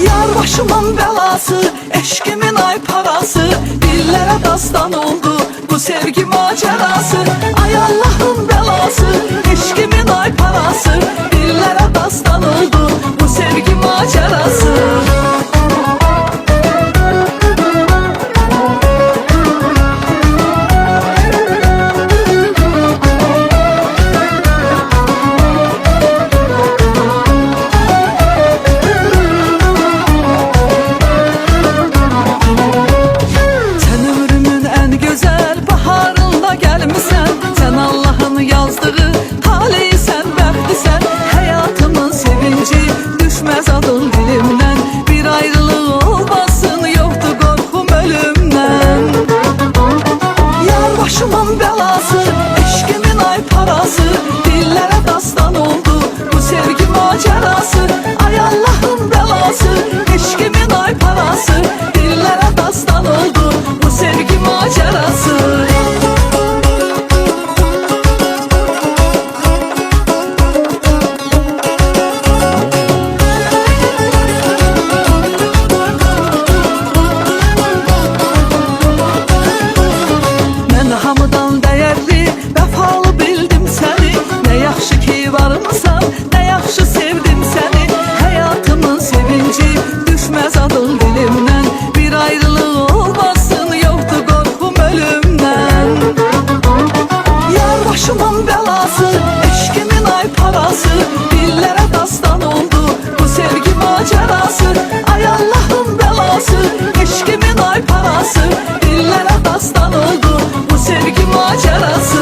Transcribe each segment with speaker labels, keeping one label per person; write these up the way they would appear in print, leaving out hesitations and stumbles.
Speaker 1: Yar başımın belası, eşkimin ay parası, dillere dastan oldu bu sevgi macerası. Ay Allah'ın belası, eşkimin ay parası, dillere dastan oldu bu sevgi macerası. Başımın belası, eşkimin ay parası, dillere dastan oldu bu sevgi macerası. Ay Allah'ın belası, eşkimin ay parası, dillere dastan oldu bu sevgi macerası. Hamıdan dəyərli, vəfalı bildim səni. Nə yaxşı ki varmısan, nə yaxşı sevdim səni. Həyatımın sevinci düşməz adın dilimdən. Bir ayrılıq olmasın, yoxdur qorxum ölümdən. Yar başımın belası, eşkimin ay parası, dillərə dastan oldu bu sevgi macerası. Ay Allah'ın belası, eşkimin ay parası, dillərə dastan oldu bu sevgi macerası.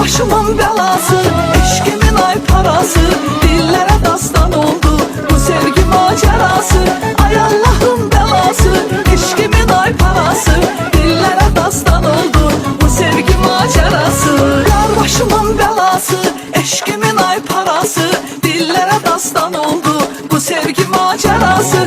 Speaker 1: Başımın belası, eşkimin ay parası, dillere dastan oldu bu sevgi macerası. Ay Allah'ın belası, eşkimin ay parası, dillere dastan oldu bu sevgi macerası. Yar başımın belası, eşkimin ay parası, dillere dastan oldu bu sevgi macerası.